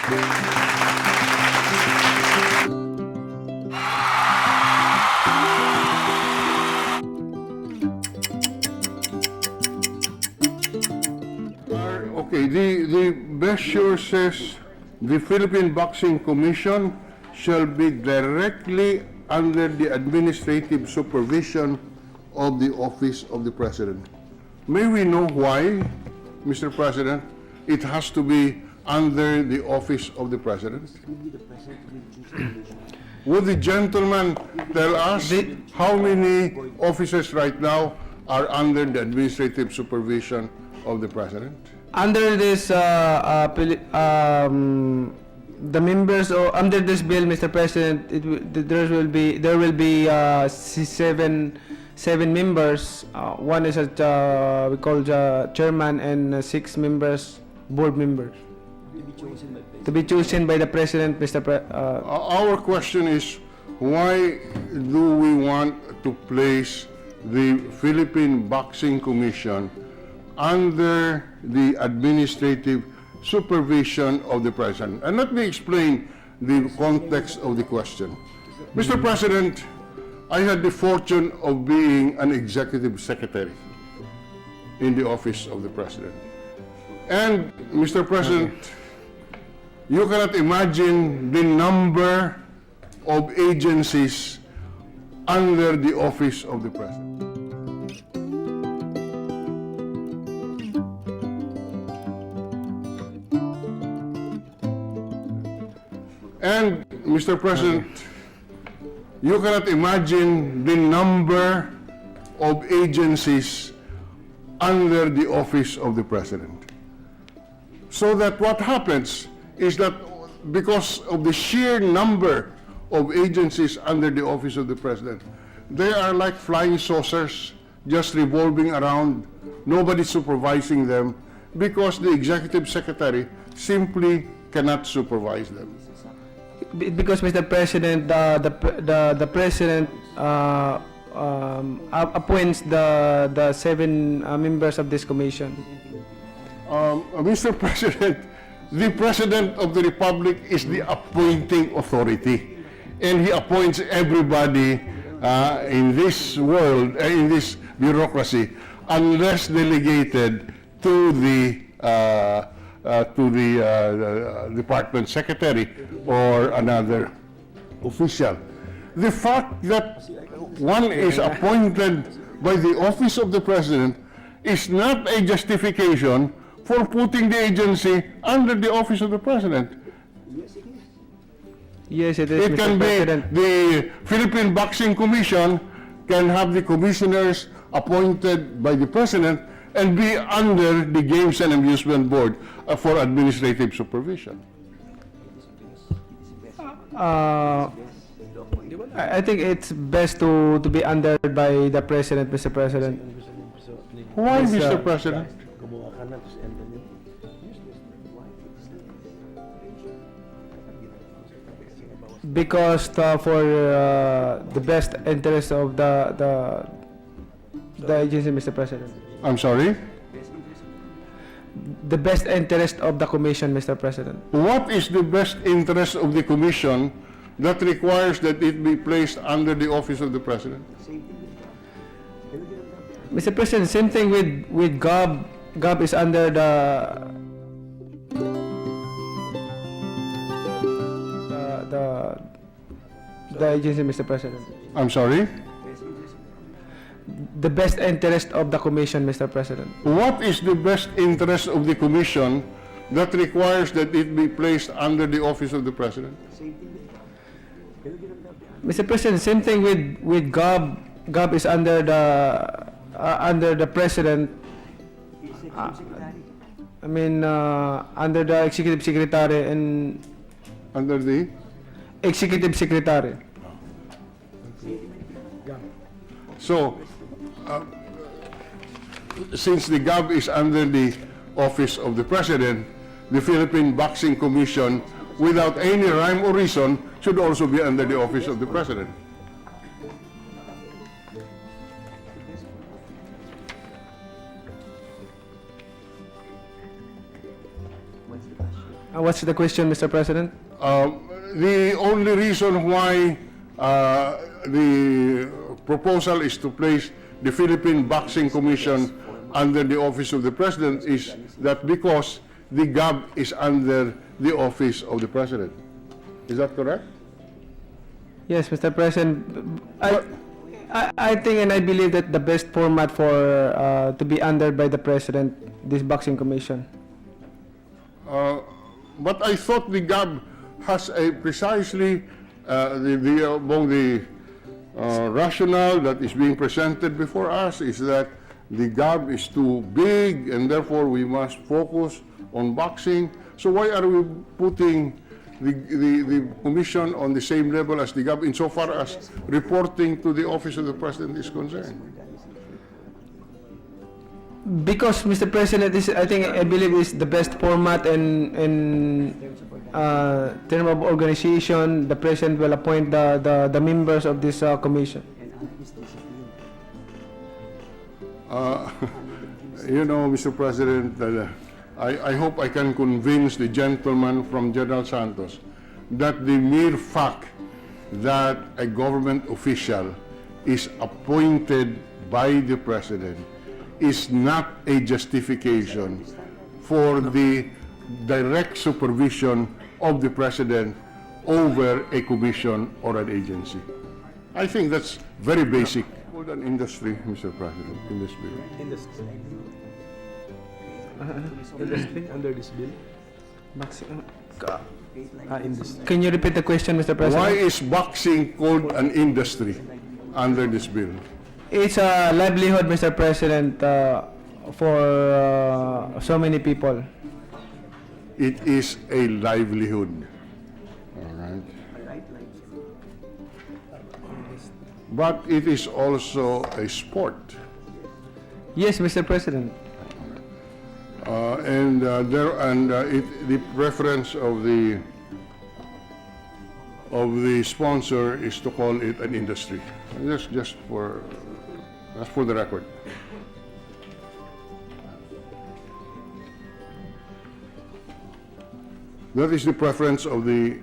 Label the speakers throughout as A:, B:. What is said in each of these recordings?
A: Okay, the measure says the Philippine Boxing Commission shall be directly under the administrative supervision of the Office of the President. May we know why, Mr. President, it has to be under the Office of the President? Would the gentleman tell us how many officers right now are under the administrative supervision of the President?
B: Under this, the members under this bill, Mr. President, there will be seven members. One is we call the chairman, and 6 members, board members, to be chosen by the President, Mr.
A: Our question is, why do we want to place the Philippine Boxing Commission under the administrative supervision of the President? And let me explain the context of the question. Mr. President, I had the fortune of being an executive secretary in the office of the President. And, Mr. President, you cannot imagine the number of agencies under the office of the President. And, Mr. President, you cannot imagine the number of agencies under the office of the President. So that what happens is that because of the sheer number of agencies under the office of the President, they are like flying saucers just revolving around, nobody supervising them, because the executive secretary simply cannot supervise them.
B: Because, Mr. President, the President appoints the 7 members of this commission.
A: Mr. President, the President of the Republic is the appointing authority, and he appoints everybody in this world, in this bureaucracy, unless delegated to the department secretary or another official. The fact that one is appointed by the office of the President is not a justification for putting the agency under the office of the President.
B: Yes, it is,
A: It
B: Mr.
A: can be
B: President.
A: the Philippine Boxing Commission can have the commissioners appointed by the President and be under the Games and Amusement Board for administrative supervision.
B: I think it's best to be under by the President, Mr. President.
A: Why,
B: Yes,
A: Mr. President?
B: Because for the best interest of the agency, Mr. President.
A: I'm sorry?
B: The best interest of the commission, Mr. President.
A: What is the best interest of the Commission that requires that it be placed under the office of the President?
B: Mr. President, same thing with GOB. GOB is under the agency, Mr. President.
A: I'm sorry?
B: The best interest of the commission, Mr. President.
A: What is the best interest of the Commission that requires that it be placed under the office of the President?
B: Mr. President, same thing with GOB. GOB is under the President. Under the Executive Secretary and
A: Under the?
B: Executive Secretary.
A: So, since the GAB is under the office of the President, the Philippine Boxing Commission, without any rhyme or reason, should also be under the office of the President.
B: What's the question, Mr. President?
A: The only reason why the proposal is to place the Philippine Boxing Commission under the office of the President is that because the GAB is under the office of the President. Is that correct?
B: Yes, Mr. President. I think and I believe that the best format for to be under by the President, this boxing commission.
A: But I thought the GAB has a precisely among the rationale that is being presented before us is that the GAB is too big and therefore we must focus on boxing. So why are we putting the commission on the same level as the GAB insofar as reporting to the office of the President is concerned?
B: Because, Mr. President, I believe is the best format in term of organization. The President will appoint the members of this commission.
A: You know, Mr. President, I hope I can convince the gentleman from General Santos that the mere fact that a government official is appointed by the President is not a justification for the direct supervision of the President over a commission or an agency. I think that's very basic. More than industry, Mr. President, in this bill.
C: Industry. Industry under this bill. Industry.
B: Can you repeat the question, Mr. President?
A: Why is boxing called an industry under this bill?
B: It's a livelihood, Mr. President, for so many people.
A: It is a livelihood. All right. But it is also a sport.
B: Yes, Mr. President.
A: The preference of the sponsor is to call it an industry. Just for that's for the record. That is the preference of the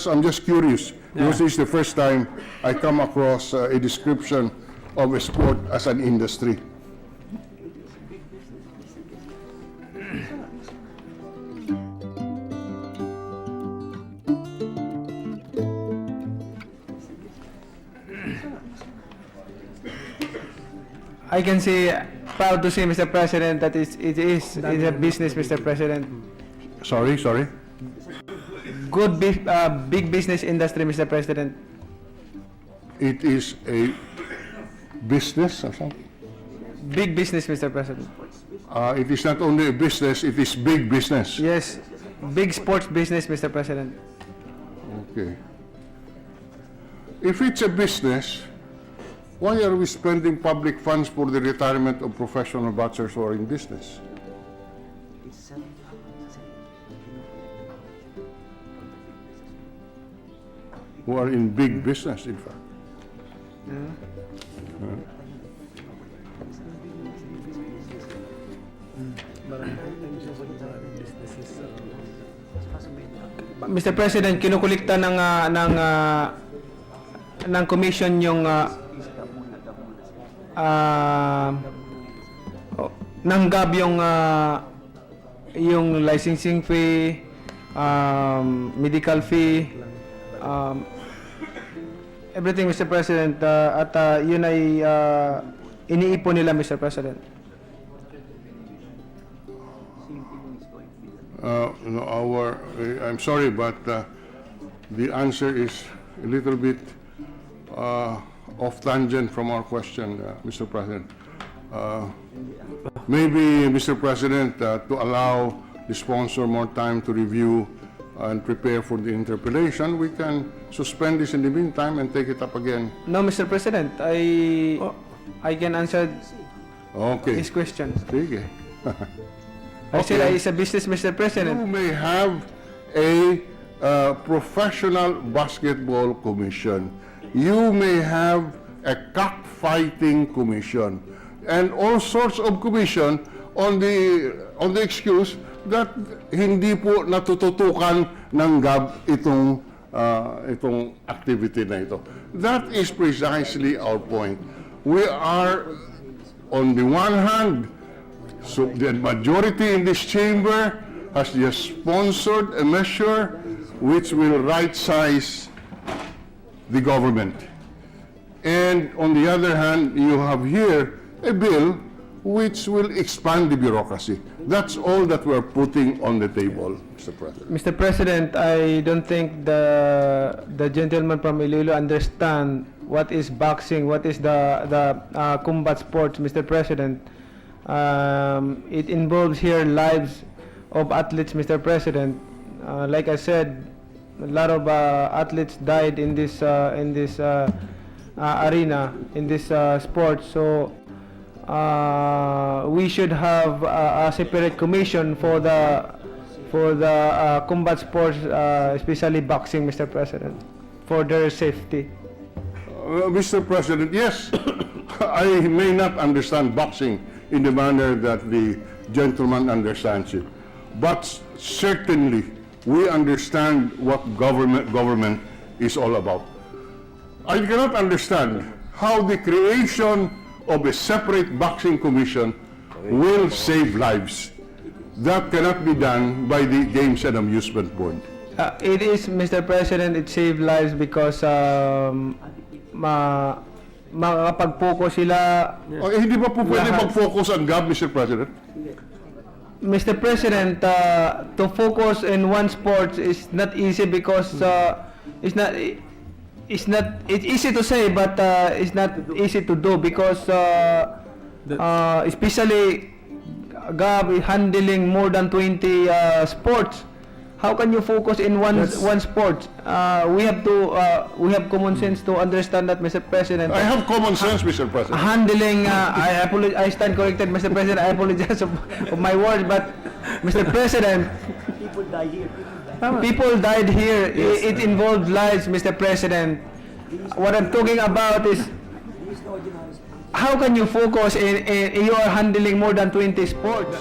A: I'm just curious because it's the first time I come across a description of a sport as an industry.
B: I can say, proud to say, Mr. President, that it is a business, Mr. President.
A: Sorry.
B: Good, big business industry, Mr. President.
A: It is a business or something?
B: Big business, Mr. President.
A: It is not only a business, it is big business.
B: Yes, big sports business, Mr. President.
A: Okay. If it's a business, why are we spending public funds for the retirement of professional boxers who are in business? Who are in big business, in fact.
B: Mr. President, kinukulikta ng commission yung ng GAB yung licensing fee, medical fee, everything, Mr. President, at yun ay iniipon nila, Mr. President.
A: I'm sorry, but the answer is a little bit off tangent from our question, Mr. President. Maybe, Mr. President, to allow the sponsor more time to review and prepare for the interpellation, we can suspend this in the meantime and take it up again.
B: No, Mr. President, I can answer his question.
A: Sige.
B: I said it's a business, Mr. President.
A: You may have a professional basketball commission. You may have a cockfighting commission and all sorts of commission on the excuse that hindi po natututukan ng GAB itong activity na ito. That is precisely our point. We are, on the one hand, so the majority in this chamber has just sponsored a measure which will right-size the government. And on the other hand, you have here a bill which will expand the bureaucracy. That's all that we're putting on the table, Mr. President.
B: Mr. President, I don't think the gentleman from Iloilo understand what is boxing, what is the combat sports, Mr. President. It involves here lives of athletes, Mr. President. Like I said, a lot of athletes died in this arena, in this sport. So we should have a separate commission for the combat sports, especially boxing, Mr. President, for their safety.
A: Mr. President, yes, I may not understand boxing in the manner that the gentleman understands it, but certainly we understand what government is all about. I cannot understand how the creation of a separate boxing commission will save lives. That cannot be done by the Games and Amusement Board.
B: It is, Mr. President, it saved lives because makakapag-focus sila.
A: Hindi ba po pwede
B: Lahat.
A: mag-focus ang GAB, Mr. President?
B: Mr. President, to focus in one sport is not easy because it's easy to say, but it's not easy to do because especially GAB is handling more than 20 sports. How can you focus in one sport? We have common sense to understand that, Mr. President.
A: I have common sense, Mr. President.
B: Handling, I stand corrected, Mr. President. I apologize of my words, but Mr. President, people died here. It involved lives, Mr. President. What I'm talking about is how can you focus in you are handling more than 20 sports?